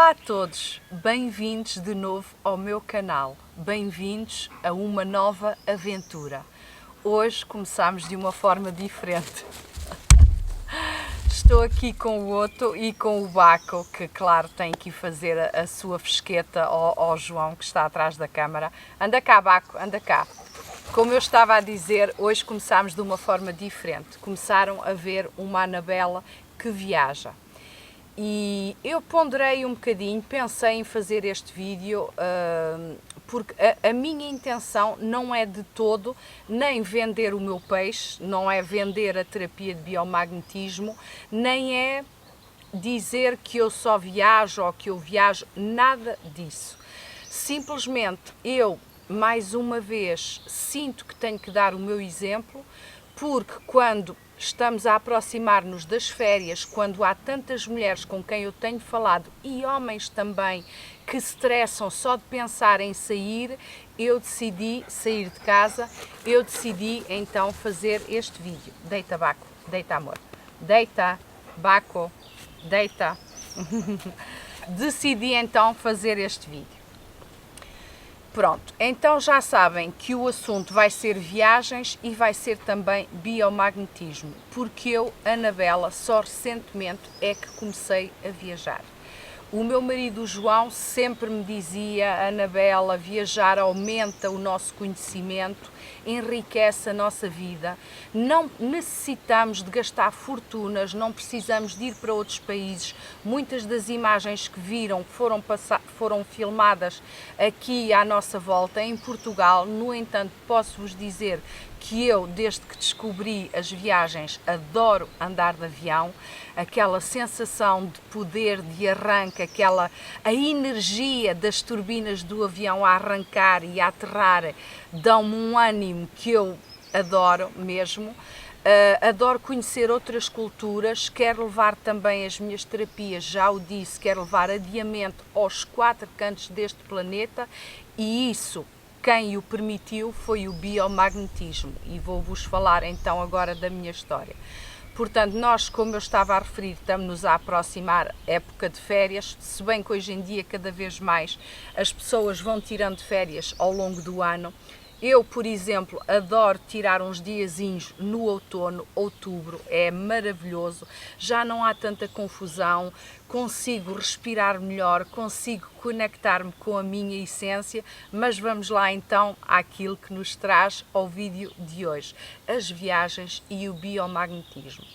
Olá a todos, bem-vindos de novo ao meu canal, bem-vindos a uma nova aventura. Hoje começamos de uma forma diferente. Estou aqui com o Otto e com o Baco, que claro tem que ir fazer a sua fresqueta ao João, que está atrás da câmara. Anda cá, Baco, anda cá. Como eu estava a dizer, hoje começámos de uma forma diferente. Começaram a ver uma Anabela que viaja. E eu ponderei um bocadinho, pensei em fazer este vídeo porque a minha intenção não é de todo nem vender o meu peixe, não é vender a terapia de biomagnetismo, nem é dizer que eu só viajo ou que eu viajo, nada disso. Simplesmente eu, mais uma vez, sinto que tenho que dar o meu exemplo, porque quando estamos a aproximar-nos das férias, quando há tantas mulheres com quem eu tenho falado e homens também que se estressam só de pensar em sair, eu decidi sair de casa, eu decidi então fazer este vídeo. Deita, Baco, deita, amor, deita, Baco, deita. Decidi então fazer este vídeo. Pronto, então já sabem que o assunto vai ser viagens e vai ser também biomagnetismo, porque eu, Anabela, só recentemente é que comecei a viajar. O meu marido João sempre me dizia: Anabela, viajar aumenta o nosso conhecimento, enriquece a nossa vida, não necessitamos de gastar fortunas, não precisamos de ir para outros países. Muitas das imagens que viram foram filmadas aqui à nossa volta, em Portugal. No entanto, posso-vos dizer que eu, desde que descobri as viagens, adoro andar de avião, aquela sensação de poder, de arranque, a energia das turbinas do avião a arrancar e a aterrar, dão-me um ânimo que eu adoro mesmo. Adoro conhecer outras culturas, quero levar também as minhas terapias, já o disse, quero levar adiamento aos 4 cantos deste planeta, e isso, quem o permitiu foi o biomagnetismo, e vou-vos falar então agora da minha história. Portanto, nós, como eu estava a referir, estamos-nos a aproximar época de férias, se bem que hoje em dia cada vez mais as pessoas vão tirando férias ao longo do ano. Eu, por exemplo, adoro tirar uns diazinhos no outono, outubro, é maravilhoso, já não há tanta confusão, consigo respirar melhor, consigo conectar-me com a minha essência, mas vamos lá então àquilo que nos traz ao vídeo de hoje, as viagens e o biomagnetismo.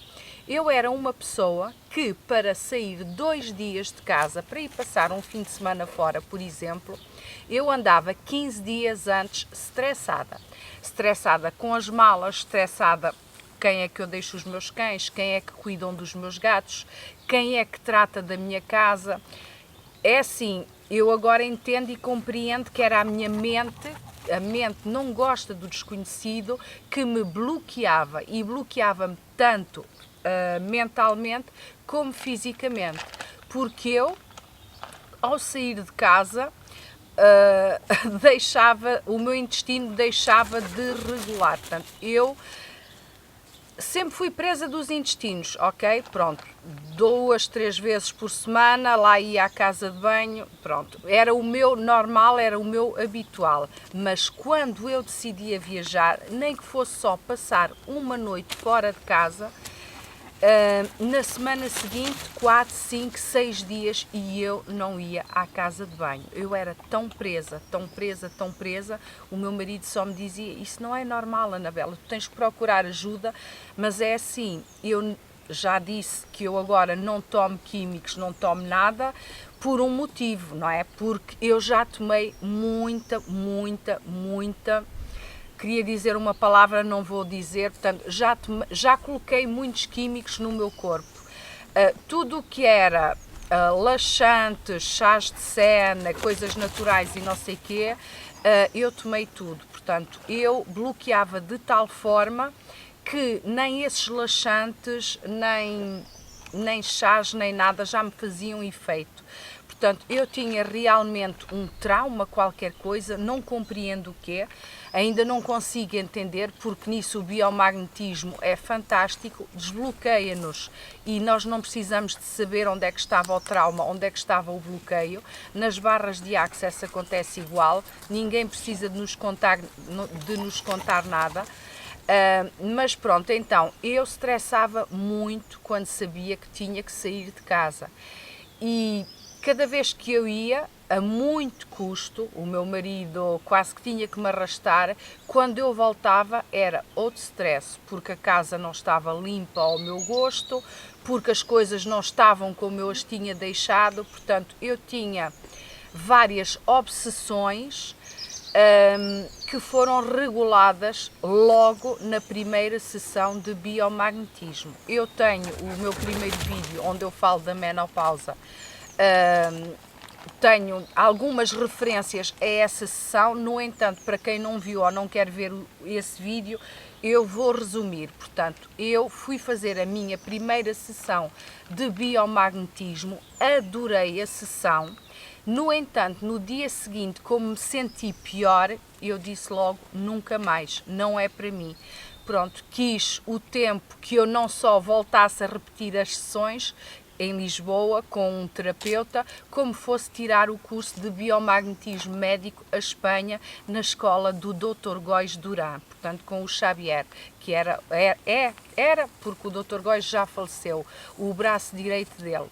Eu era uma pessoa que, para sair 2 dias de casa, para ir passar um fim de semana fora, por exemplo, eu andava 15 dias antes estressada. Estressada com as malas, estressada quem é que eu deixo os meus cães, quem é que cuidam dos meus gatos, quem é que trata da minha casa. É assim, eu agora entendo e compreendo que era a minha mente. A mente não gosta do desconhecido, que me bloqueava, e bloqueava-me tanto mentalmente como fisicamente, porque eu, ao sair de casa, o meu intestino deixava de regular. Portanto, eu sempre fui presa dos intestinos, ok? Pronto, 2, 3 vezes por semana, lá ia à casa de banho, pronto. Era o meu normal, era o meu habitual. Mas quando eu decidi a viajar, nem que fosse só passar uma noite fora de casa, na semana seguinte, 4, 5, 6 dias, e eu não ia à casa de banho. Eu era tão presa, tão presa, tão presa. O meu marido só me dizia: isso não é normal, Anabela, tu tens que procurar ajuda. Mas é assim, eu já disse que eu agora não tomo químicos, não tomo nada, por um motivo, não é? Porque eu já tomei muita, queria dizer uma palavra, não vou dizer, portanto, já coloquei muitos químicos no meu corpo. Tudo o que era laxantes, chás de cena, coisas naturais e não sei o quê, eu tomei tudo. Portanto, eu bloqueava de tal forma que nem esses laxantes, nem chás, nem nada já me faziam efeito. Portanto, eu tinha realmente um trauma, qualquer coisa, não compreendo o quê. ainda não consigo entender, porque nisso o biomagnetismo é fantástico, desbloqueia-nos e nós não precisamos de saber onde é que estava o trauma, onde é que estava o bloqueio. Nas barras de Access acontece igual, ninguém precisa de nos contar nada. Mas pronto, então, eu estressava muito quando sabia que tinha que sair de casa. E cada vez que eu ia, a muito custo, o meu marido quase que tinha que me arrastar, quando eu voltava era outro stress, porque a casa não estava limpa ao meu gosto, porque as coisas não estavam como eu as tinha deixado, portanto, eu tinha várias obsessões que foram reguladas logo na primeira sessão de biomagnetismo. Eu tenho o meu primeiro vídeo onde eu falo da menopausa, tenho algumas referências a essa sessão, no entanto, para quem não viu ou não quer ver esse vídeo, eu vou resumir. Portanto, eu fui fazer a minha primeira sessão de biomagnetismo, adorei a sessão. No entanto, no dia seguinte, como me senti pior, eu disse logo, nunca mais, não é para mim. Pronto, quis o tempo que eu não só voltasse a repetir as sessões em Lisboa com um terapeuta, como fosse tirar o curso de biomagnetismo médico à Espanha, na escola do Dr. Góis Durán, portanto com o Xavier, que era porque o Dr. Góis já faleceu, o braço direito dele.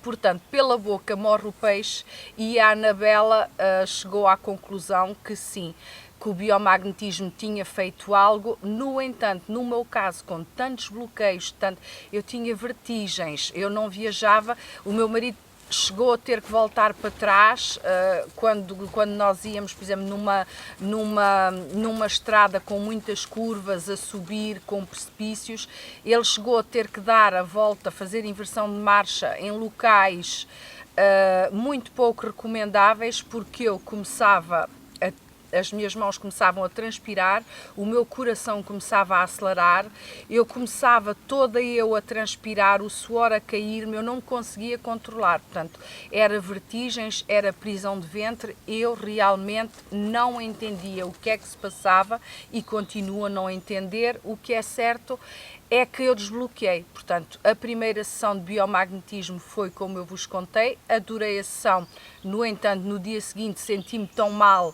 Portanto, pela boca morre o peixe, e a Anabela chegou à conclusão que sim, que o biomagnetismo tinha feito algo. No entanto, no meu caso, com tantos bloqueios, eu tinha vertigens, eu não viajava, o meu marido chegou a ter que voltar para trás quando nós íamos, por exemplo, numa estrada com muitas curvas, a subir, com precipícios, ele chegou a ter que dar a volta, fazer inversão de marcha em locais muito pouco recomendáveis, porque eu começava as minhas mãos começavam a transpirar, o meu coração começava a acelerar, eu começava toda eu a transpirar, o suor a cair-me, eu não me conseguia controlar. Portanto, era vertigens, era prisão de ventre, eu realmente não entendia o que é que se passava e continuo a não entender. O que é certo é que eu desbloqueei. Portanto, a primeira sessão de biomagnetismo foi como eu vos contei, adorei a sessão, no entanto, no dia seguinte senti-me tão mal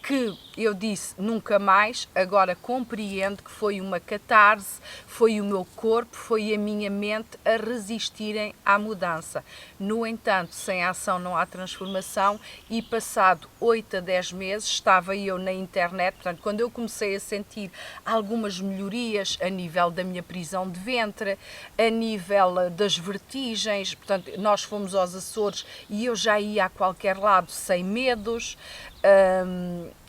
que eu disse nunca mais. Agora compreendo que foi uma catarse, foi o meu corpo, foi a minha mente a resistirem à mudança. No entanto, sem ação não há transformação, e passado 8 a 10 meses estava eu na internet, portanto, quando eu comecei a sentir algumas melhorias a nível da minha prisão de ventre, a nível das vertigens, portanto, nós fomos aos Açores e eu já ia a qualquer lado sem medos.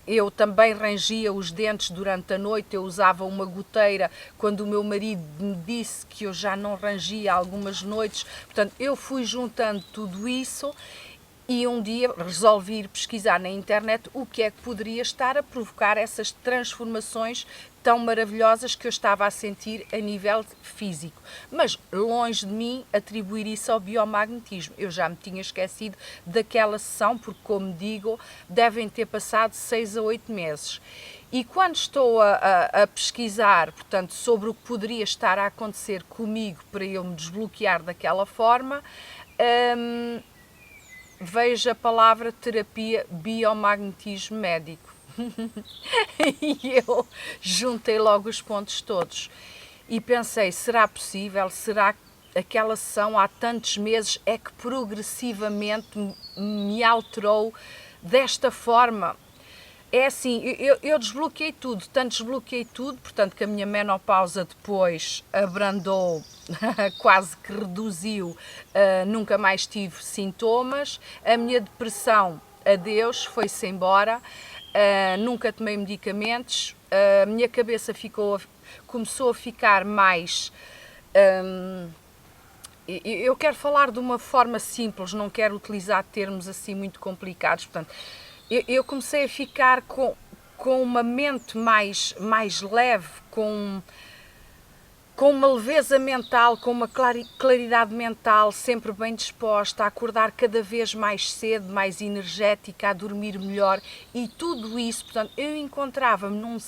Eu também rangia os dentes durante a noite, eu usava uma goteira quando o meu marido me disse que eu já não rangia algumas noites. Portanto, eu fui juntando tudo isso e um dia resolvi ir pesquisar na internet o que é que poderia estar a provocar essas transformações tão maravilhosas que eu estava a sentir a nível físico. Mas longe de mim atribuir isso ao biomagnetismo. Eu já me tinha esquecido daquela sessão, porque, como digo, devem ter passado 6 a 8 meses. E quando estou a pesquisar, portanto, sobre o que poderia estar a acontecer comigo para eu me desbloquear daquela forma, vejo a palavra terapia biomagnetismo médico. E eu juntei logo os pontos todos e pensei, será possível? Será que aquela sessão há tantos meses é que progressivamente me alterou desta forma? É assim, eu desbloqueei tudo, tanto desbloqueei tudo, portanto que a minha menopausa depois abrandou, quase que reduziu, nunca mais tive sintomas, a minha depressão, adeus, foi-se embora, nunca tomei medicamentos, a minha cabeça começou a ficar mais... eu quero falar de uma forma simples, não quero utilizar termos assim muito complicados, portanto... Eu comecei a ficar com uma mente mais leve, com uma leveza mental, com uma claridade mental, sempre bem disposta, a acordar cada vez mais cedo, mais energética, a dormir melhor, e tudo isso, portanto, eu encontrava-me num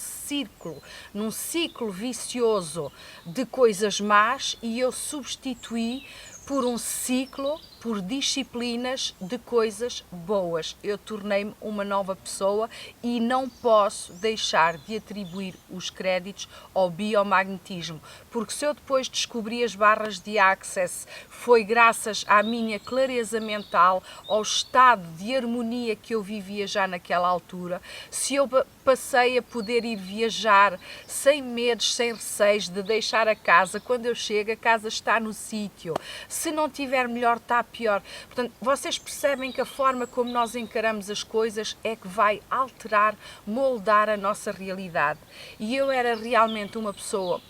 ciclo vicioso de coisas más, e eu substituí por um ciclo, por disciplinas de coisas boas. Eu tornei-me uma nova pessoa e não posso deixar de atribuir os créditos ao biomagnetismo, porque se eu depois descobri as barras de Access, foi graças à minha clareza mental, ao estado de harmonia que eu vivia já naquela altura. Se eu passei a poder ir viajar sem medos, sem receios de deixar a casa, quando eu chego a casa está no sítio, se não tiver melhor está pior. Portanto, vocês percebem que a forma como nós encaramos as coisas é que vai alterar, moldar a nossa realidade. E eu era realmente uma pessoa,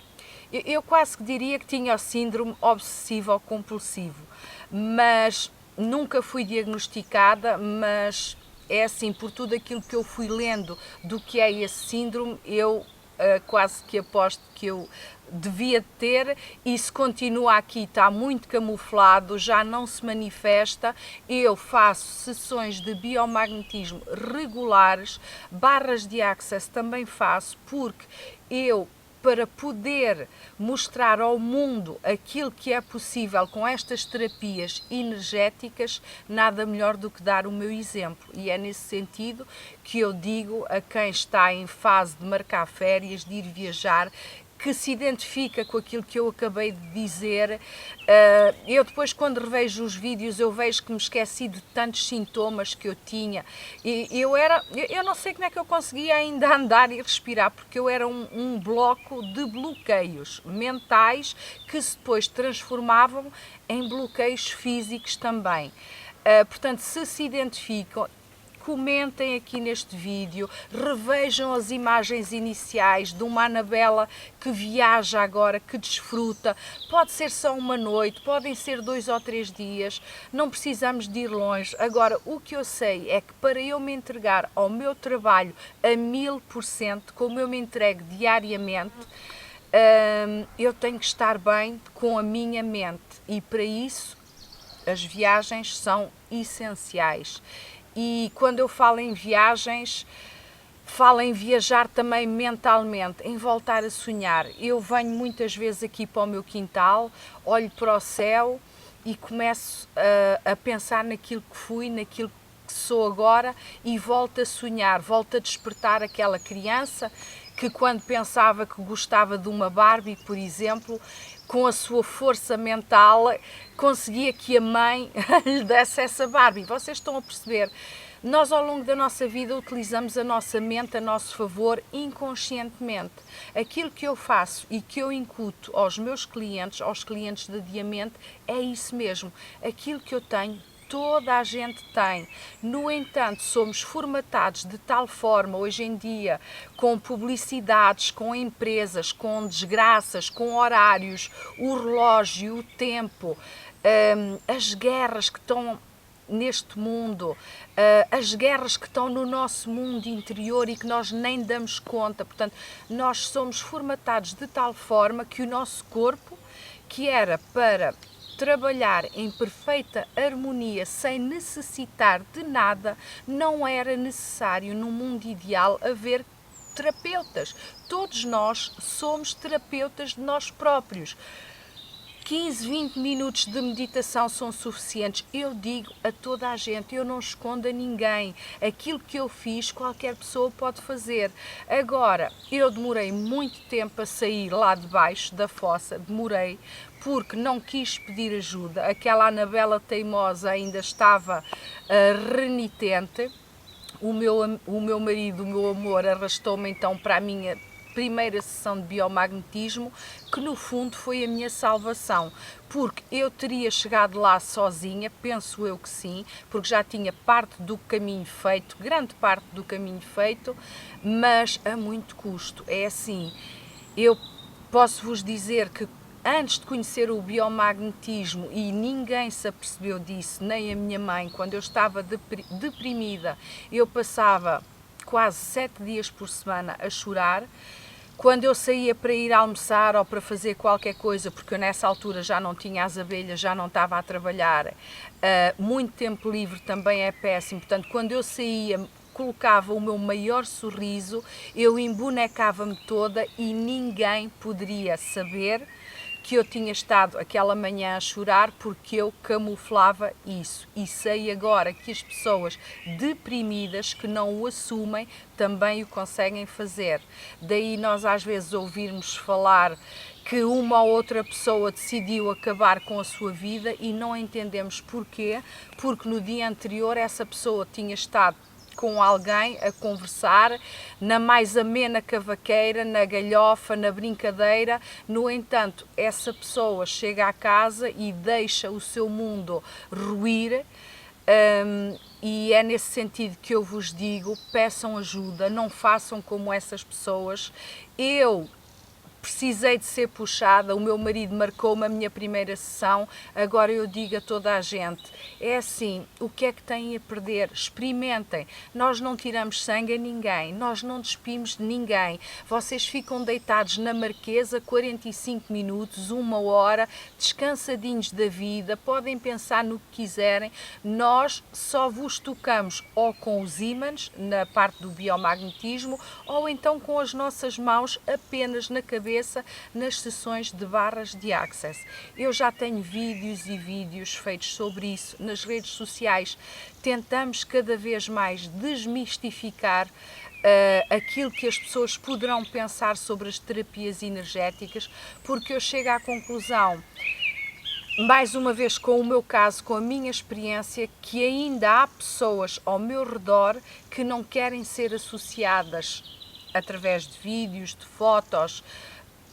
eu quase que diria que tinha o síndrome obsessivo-compulsivo, mas nunca fui diagnosticada, mas é assim, por tudo aquilo que eu fui lendo do que é esse síndrome, eu quase que aposto que eu devia ter, e se continua aqui, está muito camuflado, já não se manifesta. Eu faço sessões de biomagnetismo regulares, barras de Access também faço, porque eu, para poder mostrar ao mundo aquilo que é possível com estas terapias energéticas, nada melhor do que dar o meu exemplo. E é nesse sentido que eu digo a quem está em fase de marcar férias, de ir viajar, que se identifica com aquilo que eu acabei de dizer. Eu depois, quando revejo os vídeos, eu vejo que me esqueci de tantos sintomas que eu tinha. E eu não sei como é que eu conseguia ainda andar e respirar, porque eu era um bloco de bloqueios mentais que se depois transformavam em bloqueios físicos também. Portanto, se identificam, comentem aqui neste vídeo, revejam as imagens iniciais de uma Anabela que viaja agora, que desfruta. Pode ser só uma noite, podem ser 2 ou 3 dias, não precisamos de ir longe. Agora, o que eu sei é que para eu me entregar ao meu trabalho a 1000%, como eu me entrego diariamente, eu tenho que estar bem com a minha mente, e para isso as viagens são essenciais. E quando eu falo em viagens, falo em viajar também mentalmente, em voltar a sonhar. Eu venho muitas vezes aqui para o meu quintal, olho para o céu e começo a pensar naquilo que fui, naquilo que sou agora, e volto a sonhar, volto a despertar aquela criança que, quando pensava que gostava de uma Barbie, por exemplo, com a sua força mental, conseguia que a mãe lhe desse essa Barbie. Vocês estão a perceber? Nós, ao longo da nossa vida, utilizamos a nossa mente a nosso favor inconscientemente. Aquilo que eu faço e que eu incuto aos meus clientes, aos clientes da Diamante, é isso mesmo. Aquilo que eu tenho, toda a gente tem. No entanto, somos formatados de tal forma, hoje em dia, com publicidades, com empresas, com desgraças, com horários, o relógio, o tempo, as guerras que estão neste mundo, as guerras que estão no nosso mundo interior e que nós nem damos conta. Portanto, nós somos formatados de tal forma que o nosso corpo, que era para trabalhar em perfeita harmonia, sem necessitar de nada, não era necessário no mundo ideal haver terapeutas. Todos nós somos terapeutas de nós próprios. 15, 20 minutos de meditação são suficientes. Eu digo a toda a gente, eu não escondo a ninguém. Aquilo que eu fiz, qualquer pessoa pode fazer. Agora, eu demorei muito tempo a sair lá de baixo da fossa, demorei, porque não quis pedir ajuda. Aquela Anabela teimosa ainda estava renitente. O meu marido, o meu amor, arrastou-me então para a minha primeira sessão de biomagnetismo, que no fundo foi a minha salvação, porque eu teria chegado lá sozinha, penso eu que sim, porque já tinha parte do caminho feito, grande parte do caminho feito, mas a muito custo. É assim, eu posso vos dizer que antes de conhecer o biomagnetismo, e ninguém se apercebeu disso, nem a minha mãe, quando eu estava deprimida, eu passava quase 7 dias por semana a chorar, Quando eu saía para ir almoçar ou para fazer qualquer coisa, porque eu nessa altura já não tinha as abelhas, já não estava a trabalhar, muito tempo livre também é péssimo, portanto, quando eu saía, colocava o meu maior sorriso, eu embonecava-me toda e ninguém poderia saber que eu tinha estado aquela manhã a chorar porque eu camuflava isso. E sei agora que as pessoas deprimidas que não o assumem também o conseguem fazer. Daí nós às vezes ouvirmos falar que uma ou outra pessoa decidiu acabar com a sua vida e não entendemos porquê, porque no dia anterior essa pessoa tinha estado com alguém a conversar, na mais amena cavaqueira, na galhofa, na brincadeira. No entanto, essa pessoa chega à casa e deixa o seu mundo ruir, e é nesse sentido que eu vos digo, peçam ajuda, não façam como essas pessoas. Eu precisei de ser puxada, o meu marido marcou-me a minha primeira sessão, agora eu digo a toda a gente, é assim, o que é que têm a perder? Experimentem, nós não tiramos sangue a ninguém, nós não despimos de ninguém, vocês ficam deitados na marquesa 45 minutos, 1 hora, descansadinhos da vida, podem pensar no que quiserem, nós só vos tocamos ou com os ímãs, na parte do biomagnetismo, ou então com as nossas mãos apenas na cabeça, nas sessões de barras de Access. Eu já tenho vídeos e vídeos feitos sobre isso nas redes sociais. Tentamos cada vez mais desmistificar aquilo que as pessoas poderão pensar sobre as terapias energéticas, porque eu chego à conclusão, mais uma vez com o meu caso, com a minha experiência, que ainda há pessoas ao meu redor que não querem ser associadas através de vídeos, de fotos,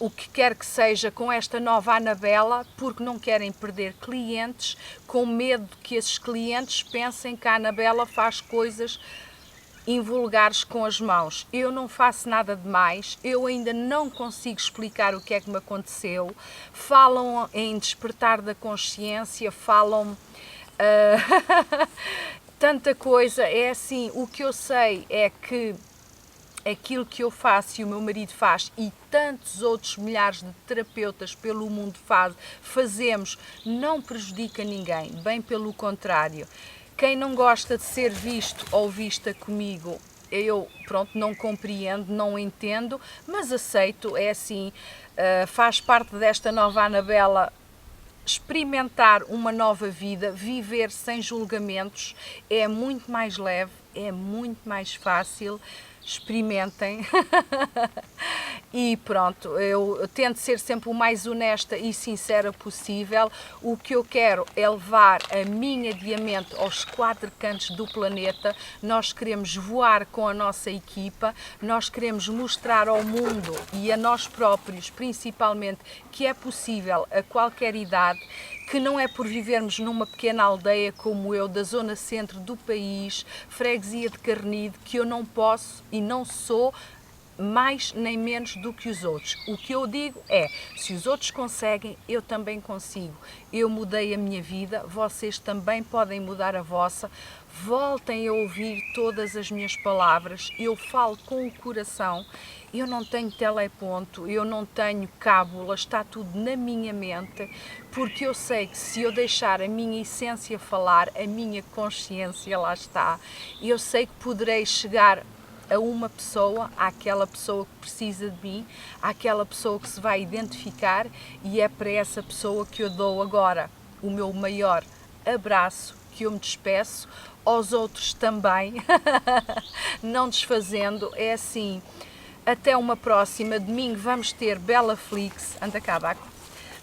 o que quer que seja, com esta nova Anabela, porque não querem perder clientes, com medo que esses clientes pensem que a Anabela faz coisas invulgares com as mãos. Eu não faço nada de mais, eu ainda não consigo explicar o que é que me aconteceu. Falam em despertar da consciência, falam tanta coisa. É assim, o que eu sei é que aquilo que eu faço e o meu marido faz e tantos outros milhares de terapeutas pelo mundo fazemos, não prejudica ninguém, bem pelo contrário. Quem não gosta de ser visto ou vista comigo, eu, pronto, não compreendo, não entendo, mas aceito, é assim, faz parte desta nova Anabela experimentar uma nova vida, viver sem julgamentos, é muito mais leve, é muito mais fácil. Experimentem. E pronto, eu tento ser sempre o mais honesta e sincera possível. O que eu quero é levar a minha diamante aos 4 cantos do planeta. Nós queremos voar com a nossa equipa, nós queremos mostrar ao mundo e a nós próprios, principalmente, que é possível a qualquer idade, que não é por vivermos numa pequena aldeia como eu, da zona centro do país, freguesia de Carnide, que eu não posso e não sou mais nem menos do que os outros. O que eu digo é, se os outros conseguem, eu também consigo. Eu mudei a minha vida, vocês também podem mudar a vossa. Voltem a ouvir todas as minhas palavras, eu falo com o coração, eu não tenho teleponto, eu não tenho cábula, está tudo na minha mente, porque eu sei que se eu deixar a minha essência falar, a minha consciência lá está, eu sei que poderei chegar a uma pessoa, àquela pessoa que precisa de mim, àquela pessoa que se vai identificar, e é para essa pessoa que eu dou agora o meu maior abraço, que eu me despeço, aos outros também, não desfazendo, é assim, até uma próxima. Domingo vamos ter Bela Flix, anda cá, Baco.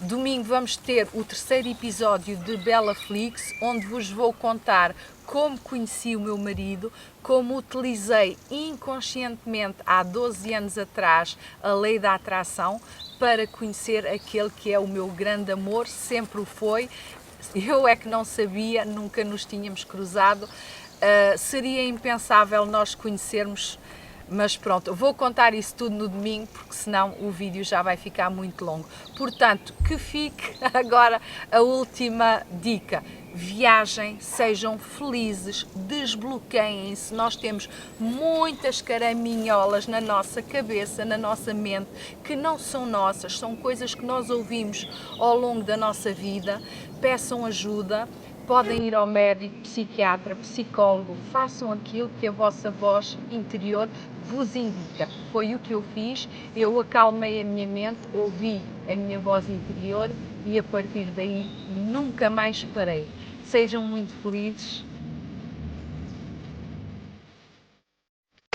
Domingo vamos ter o 3º episódio de Bela Flix, onde vos vou contar como conheci o meu marido, como utilizei inconscientemente há 12 anos atrás a lei da atração para conhecer aquele que é o meu grande amor, sempre o foi. Eu é que não sabia, nunca nos tínhamos cruzado, seria impensável nós conhecermos, mas pronto, vou contar isso tudo no domingo, porque senão o vídeo já vai ficar muito longo. Portanto, que fique agora a última dica. viajem, sejam felizes, desbloqueiem-se. Nós temos muitas caraminholas na nossa cabeça, na nossa mente, que não são nossas, são coisas que nós ouvimos ao longo da nossa vida. Peçam ajuda, podem ir ao médico, psiquiatra, psicólogo, façam aquilo que a vossa voz interior vos indica. Foi o que eu fiz, eu acalmei a minha mente, ouvi a minha voz interior e a partir daí nunca mais parei. Sejam muito felizes